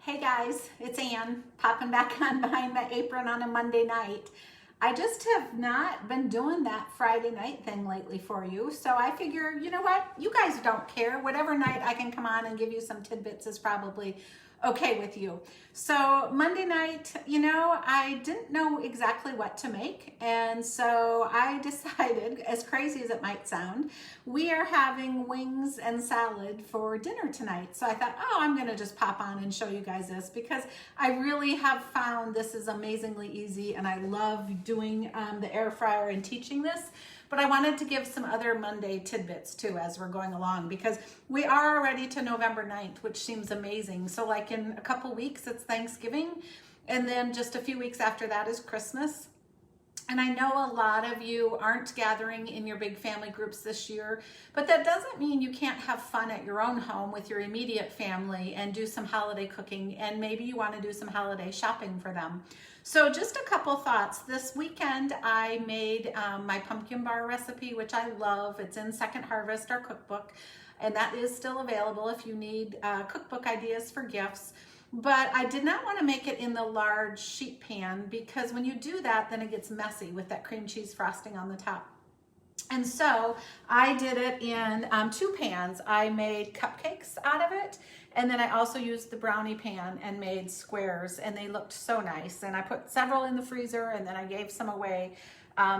Hey guys, it's Ann popping back on behind my apron on a Monday night. I just have not been doing that Friday night thing lately for you. So I figure, you know what? You guys don't care. Whatever night I can come on and give you some tidbits is probably okay with you. So Monday night, I didn't know exactly what to make. And so I decided, as crazy as it might sound, we are having wings and salad for dinner tonight. So I thought, oh, I'm going to just pop on and show you guys this because I really have found this is amazingly easy and I love doing the air fryer and teaching this. But I wanted to give some other Monday tidbits too as we're going along because we are already to November 9th, which seems amazing. So like in a couple weeks, it's Thanksgiving. And then just a few weeks after that is Christmas. And I know a lot of you aren't gathering in your big family groups this year, but that doesn't mean you can't have fun at your own home with your immediate family and do some holiday cooking, and maybe you want to do some holiday shopping for them. So just a couple thoughts. This weekend I made my pumpkin bar recipe, which I love. It's in Second Harvest, our cookbook, and that is still available if you need cookbook ideas for gifts. But I did not want to make it in the large sheet pan because when you do that, then it gets messy with that cream cheese frosting on the top. And so I did it in 2 pans. I made cupcakes out of it, and then I also used the brownie pan and made squares, and they looked so nice. And I put several in the freezer, and then I gave some away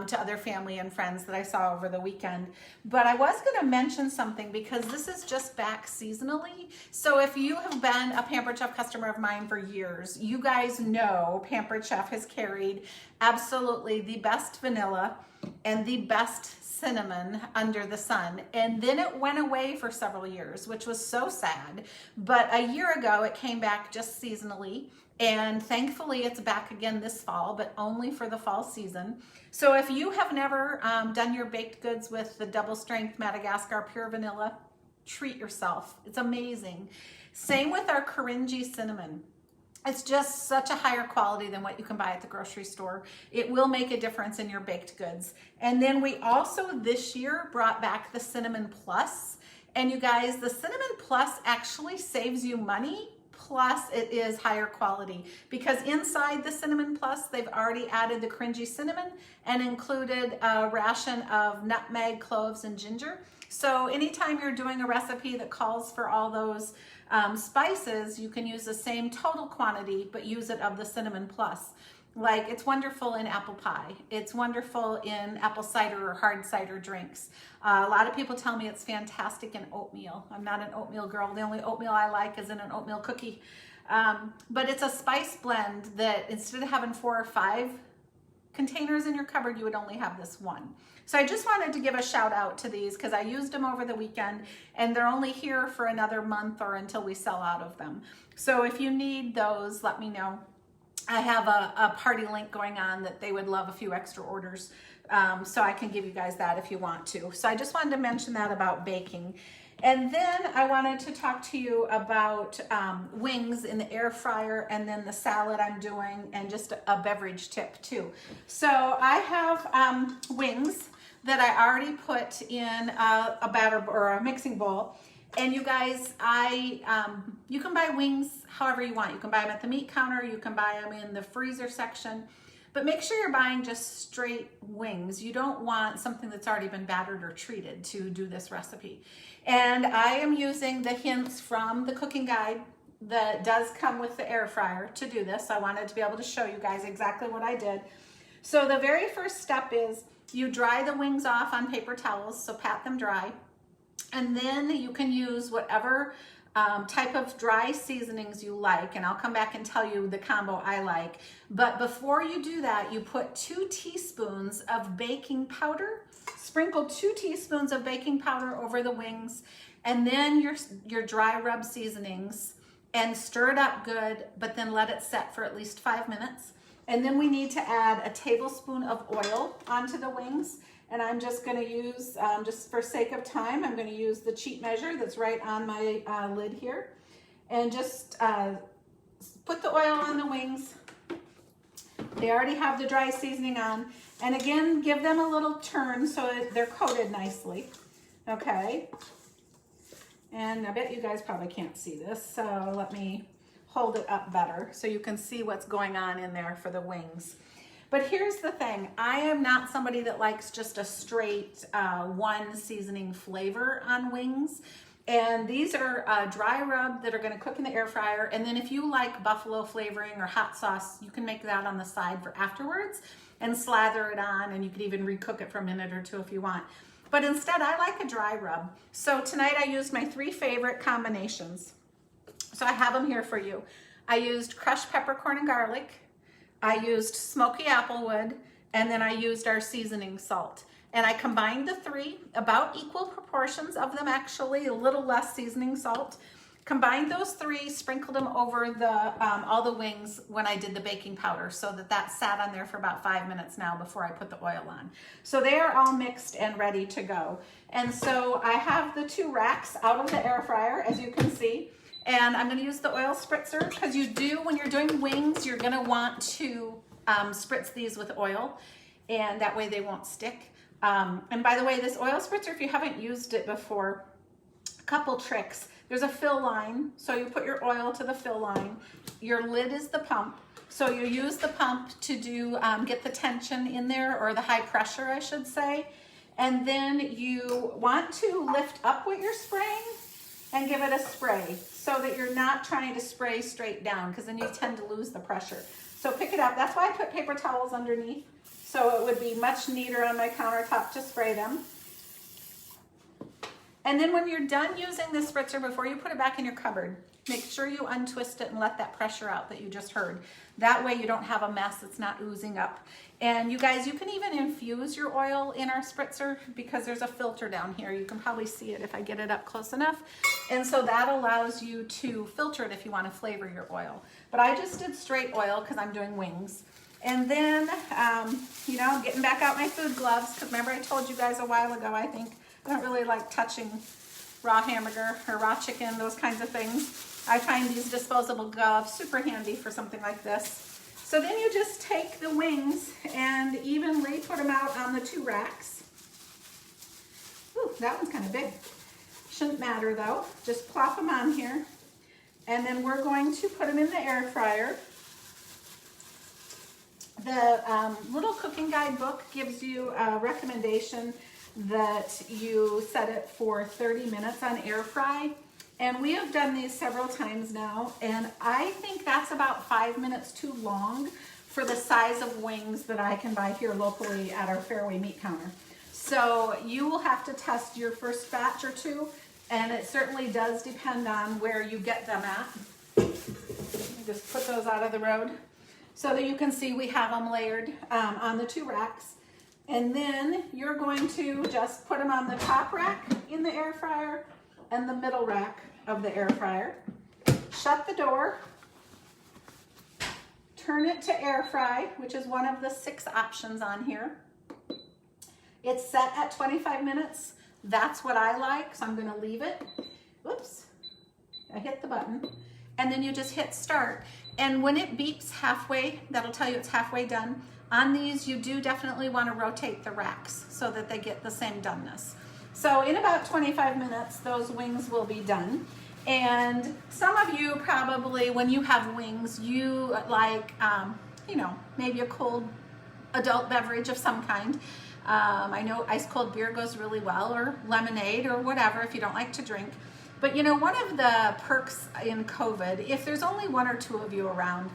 to other family and friends that I saw over the weekend. But I was going to mention something because this is just back seasonally. So if you have been a Pampered Chef customer of mine for years, you guys know Pampered Chef has carried absolutely the best vanilla and the best cinnamon under the sun. And then it went away for several years, which was so sad. But a year ago, it came back just seasonally. And thankfully it's back again this fall, but only for the fall season. So if you have never done your baked goods with the double strength Madagascar pure vanilla, treat yourself. It's amazing. Same with our Korinji cinnamon. It's just such a higher quality than what you can buy at the grocery store. It will make a difference in your baked goods. And then we also this year brought back the Cinnamon Plus. And you guys, the Cinnamon Plus actually saves you money. Plus it is higher quality because inside the Cinnamon Plus, they've already added the cringy cinnamon and included a ration of nutmeg, cloves, and ginger. So anytime you're doing a recipe that calls for all those spices, you can use the same total quantity, but use it of the Cinnamon Plus. Like it's wonderful in apple pie. It's wonderful in apple cider or hard cider drinks. A lot of people tell me it's fantastic in oatmeal. I'm not an oatmeal girl. The only oatmeal I like is in an oatmeal cookie. But it's a spice blend that instead of having 4 or 5 containers in your cupboard, you would only have this one. So I just wanted to give a shout out to these because I used them over the weekend and they're only here for another month or until we sell out of them. So if you need those, let me know. I have a party link going on that they would love a few extra orders. So I can give you guys that if you want to. So I just wanted to mention that about baking. And then I wanted to talk to you about wings in the air fryer and then the salad I'm doing and just a beverage tip too. So I have wings that I already put in a batter or a mixing bowl. And you guys, you can buy wings however you want. You can buy them at the meat counter. You can buy them in the freezer section. But make sure you're buying just straight wings. You don't want something that's already been battered or treated to do this recipe. And I am using the hints from the cooking guide that does come with the air fryer to do this. I wanted to be able to show you guys exactly what I did. So the very first step is you dry the wings off on paper towels, so pat them dry. And then you can use whatever type of dry seasonings you like, and I'll come back and tell you the combo I like. But before you do that, you put 2 teaspoons of baking powder, sprinkle 2 teaspoons of baking powder over the wings, and then your dry rub seasonings, and stir it up good, but then let it set for at least 5 minutes. And then we need to add a tablespoon of oil onto the wings. And I'm just going to use, just for sake of time, I'm going to use the cheat measure that's right on my lid here. And just put the oil on the wings. They already have the dry seasoning on. And again, give them a little turn so that they're coated nicely. Okay. And I bet you guys probably can't see this, so let me hold it up better so you can see what's going on in there for the wings. But here's the thing, I am not somebody that likes just a straight one seasoning flavor on wings. And these are dry rub that are gonna cook in the air fryer. And then if you like buffalo flavoring or hot sauce, you can make that on the side for afterwards and slather it on, and you can even recook it for a minute or two if you want. But instead, I like a dry rub. So tonight I used my 3 favorite combinations. So I have them here for you. I used crushed peppercorn and garlic. I used smoky applewood, and then I used our seasoning salt. And I combined the 3, about equal proportions of them actually, a little less seasoning salt. Combined those 3, sprinkled them over all the wings when I did the baking powder so that sat on there for about 5 minutes now before I put the oil on. So they are all mixed and ready to go. And so I have the 2 racks out of the air fryer, as you can see. And I'm gonna use the oil spritzer because when you're doing wings, you're gonna want to spritz these with oil, and that way they won't stick. And by the way, this oil spritzer, if you haven't used it before, a couple tricks. There's a fill line, so you put your oil to the fill line. Your lid is the pump, so you use the pump to get the tension in there, or the high pressure, I should say. And then you want to lift up what you're spraying and give it a spray so that you're not trying to spray straight down, because then you tend to lose the pressure. So pick it up. That's why I put paper towels underneath, so it would be much neater on my countertop to spray them. And then when you're done using this spritzer, before you put it back in your cupboard, make sure you untwist it and let that pressure out that you just heard. That way you don't have a mess, it's not oozing up. And you guys, you can even infuse your oil in our spritzer because there's a filter down here. You can probably see it if I get it up close enough. And so that allows you to filter it if you want to flavor your oil. But I just did straight oil because I'm doing wings. And then, you know, getting back out my food gloves, because remember I told you guys a while ago, I think, I don't really like touching raw hamburger or raw chicken, those kinds of things. I find these disposable gloves super handy for something like this. So then you just take the wings and evenly put them out on the 2 racks. Ooh, that one's kind of big. Shouldn't matter though. Just plop them on here. And then we're going to put them in the air fryer. The little cooking guide book gives you a recommendation that you set it for 30 minutes on air fry. And we have done these several times now, and I think that's about 5 minutes too long for the size of wings that I can buy here locally at our Fairway meat counter. So you will have to test your first batch or 2, and it certainly does depend on where you get them at. Just put those out of the road so that you can see we have them layered on the 2 racks. And then you're going to just put them on the top rack in the air fryer and the middle rack of the air fryer. Shut the door, turn it to air fry, which is one of the 6 options on here. It's set at 25 minutes. That's what I like, so I'm gonna leave it. Whoops, I hit the button. And then you just hit start. And when it beeps halfway, that'll tell you it's halfway done. On these, you do definitely want to rotate the racks so that they get the same doneness. So in about 25 minutes, those wings will be done. And some of you probably, when you have wings, you like, you know, maybe a cold adult beverage of some kind. I know ice cold beer goes really well, or lemonade or whatever if you don't like to drink. But you know, one of the perks in COVID, if there's only 1 or 2 of you around,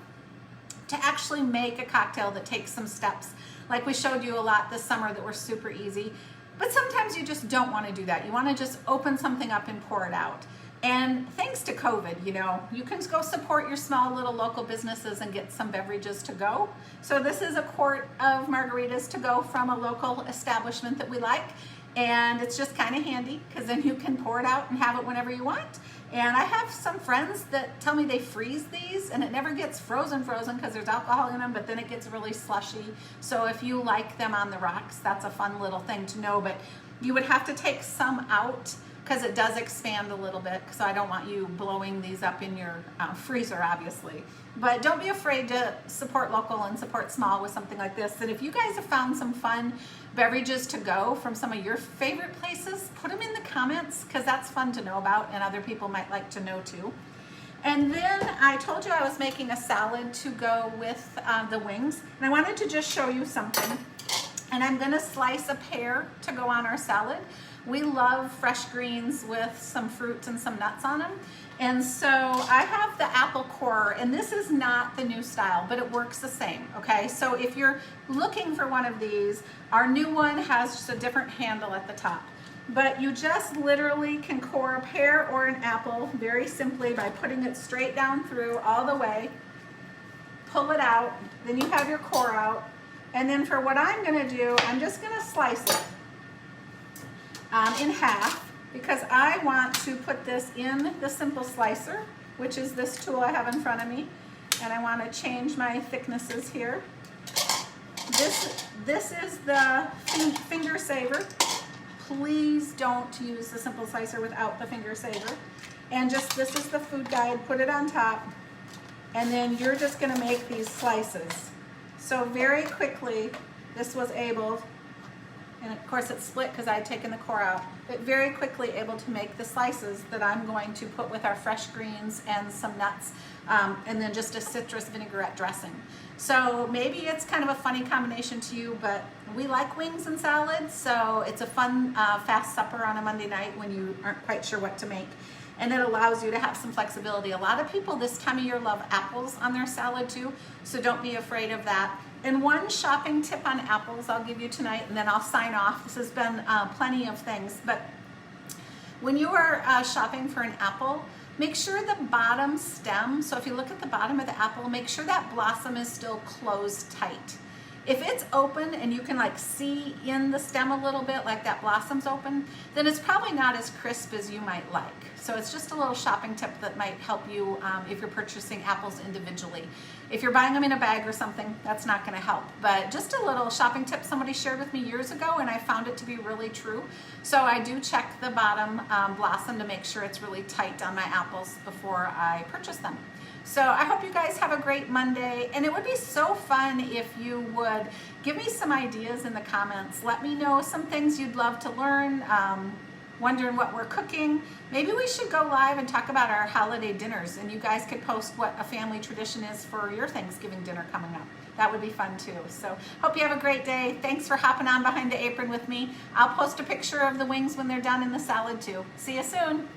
to actually make a cocktail that takes some steps, like we showed you a lot this summer that were super easy. But sometimes you just don't want to do that. You want to just open something up and pour it out. And thanks to COVID, you know, you can go support your small little local businesses and get some beverages to go. So this is a quart of margaritas to go from a local establishment that we like. And it's just kind of handy because then you can pour it out and have it whenever you want. And I have some friends that tell me they freeze these and it never gets frozen because there's alcohol in them, but then it gets really slushy. So if you like them on the rocks, that's a fun little thing to know. But you would have to take some out because it does expand a little bit. So I don't want you blowing these up in your freezer, obviously. But don't be afraid to support local and support small with something like this. And if you guys have found some fun beverages to go from some of your favorite places, put them in the comments because that's fun to know about and other people might like to know too. And then I told you I was making a salad to go with the wings. And I wanted to just show you something. And I'm gonna slice a pear to go on our salad. We love fresh greens with some fruit and some nuts on them. And so I have the apple core, and this is not the new style, but it works the same, okay? So if you're looking for one of these, our new one has just a different handle at the top. But you just literally can core a pear or an apple very simply by putting it straight down through all the way, pull it out, then you have your core out, and then for what I'm gonna do, I'm just gonna slice it in half because I want to put this in the simple slicer, which is this tool I have in front of me, and I wanna change my thicknesses here. This is the finger saver. Please don't use the simple slicer without the finger saver. And just, this is the food guide, put it on top, and then you're just gonna make these slices. So very quickly, this was able, and of course it's split because I had taken the core out, but very quickly able to make the slices that I'm going to put with our fresh greens and some nuts, and then just a citrus vinaigrette dressing. So maybe it's kind of a funny combination to you, but we like wings and salads, so it's a fun fast supper on a Monday night when you aren't quite sure what to make. And it allows you to have some flexibility. A lot of people this time of year love apples on their salad too, so don't be afraid of that. And one shopping tip on apples I'll give you tonight, and then I'll sign off. This has been plenty of things, but when you are shopping for an apple, make sure the bottom stem, so if you look at the bottom of the apple, make sure that blossom is still closed tight. If it's open and you can like see in the stem a little bit, like that blossom's open, then it's probably not as crisp as you might like. So it's just a little shopping tip that might help you if you're purchasing apples individually. If you're buying them in a bag or something, that's not gonna help. But just a little shopping tip somebody shared with me years ago, and I found it to be really true. So I do check the bottom blossom to make sure it's really tight on my apples before I purchase them. So I hope you guys have a great Monday, and it would be so fun if you would give me some ideas in the comments. Let me know some things you'd love to learn, wondering what we're cooking. Maybe we should go live and talk about our holiday dinners, and you guys could post what a family tradition is for your Thanksgiving dinner coming up. That would be fun too. So hope you have a great day. Thanks for hopping on behind the apron with me. I'll post a picture of the wings when they're done in the salad too. See you soon.